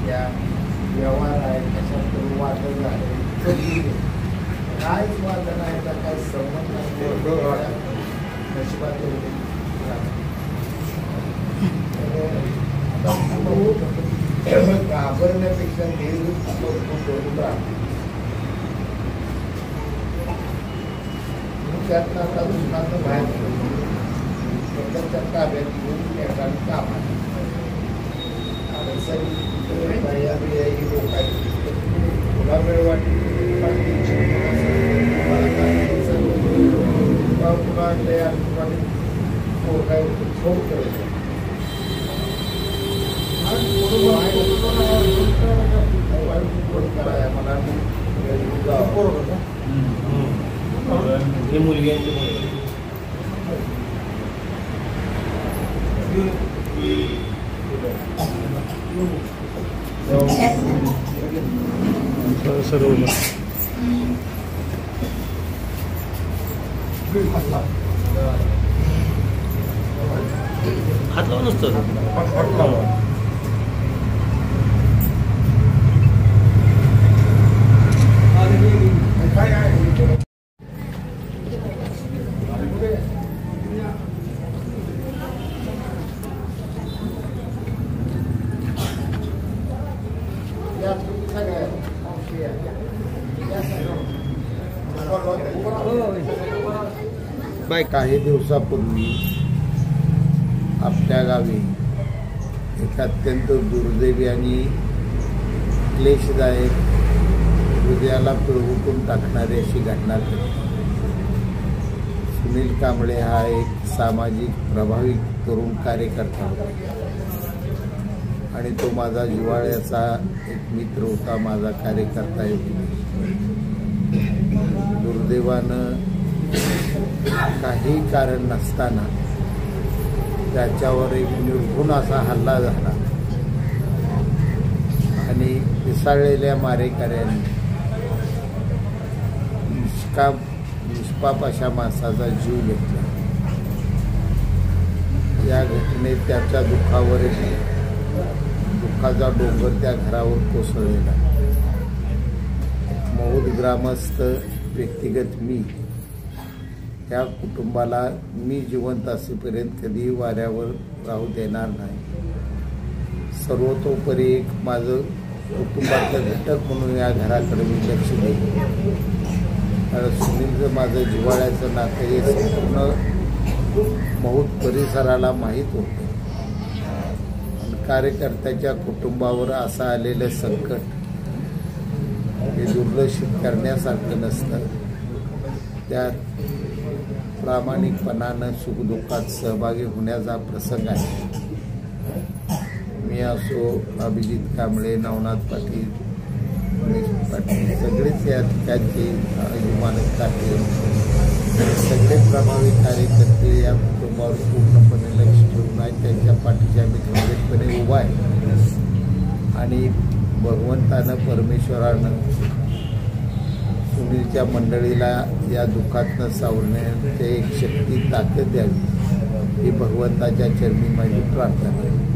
त्या व्यवहार आहे कशात वादन आहे काहीच वादन आहे का काही संबंध नाही नशिबात घाबरण्यापेक्षा नेहमी करून राहतो त्यातनं आता दुसऱ्यांना बाहेर स्वतःच्या ताब्यात घेऊन एका काम आहे लोक आहेत तुला वेळ वाटली फोन करायचं हे मुलगी सर्व हात लावून नसतं काही दिवसापूर्वी आपल्या गावी एक अत्यंत दुर्दैवी आणि क्लेशदायक हृदयाला पिळवटून टाकणारी अशी घटना घडली. सुनील कांबळे हा एक सामाजिक प्रभावी तरुण कार्यकर्ता होता आणि तो माझा जिव्हाळ्याचा एक मित्र होता, माझा कार्यकर्ता होता. दुर्दैवानं काही कारण नसताना त्याच्यावर एक निर्घृण असा हल्ला झाला आणि पिसाळलेल्या मारेकऱ्यांनी निष्पाप अशा माणसाचा जीव घेतला. या घटनेत त्याच्या दुःखाचा डोंगर त्या घरावर कोसळलेला. मौद ग्रामस्थ व्यक्तिगत मी त्या कुटुंबाला मी जिवंत असेपर्यंत कधीही वाऱ्यावर राहू देणार नाही. सर्वतोपरी एक माझं कुटुंबातलं घटक म्हणून या घराकडे मी लक्ष देईन. कारण सुनीलचं माझं जिव्हाळ्याचं नातं हे संपूर्ण मौद परिसराला माहीत होतं. कार्यकर्त्याच्या कुटुंबावर असं आलेलं संकट हे दुर्लक्षित करण्यासारखं नसतं. त्यात प्रामाणिकपणानं सुखदुःखात सहभागी होण्याचा प्रसंग आहे. मी असो, अभिजित कांबळे, नवनाथ पाटील, रमेश पाटील सगळेच या ठिकाणचे अभिमानक काटे सगळे प्रभावी कार्यकर्ते या कुटुंबावर पूर्णपणे लक्ष ठेवून आहेत. त्यांच्या पाठीशी आम्ही खंबीरपणे उभा आहे आणि भगवंतानं परमेश्वरानं सुनीलच्या मंडळीला या दुःखातनं सावरण्याची एक शक्ती ताकद द्यावी ही भगवंताच्या चरणी माझी प्रार्थना आहे.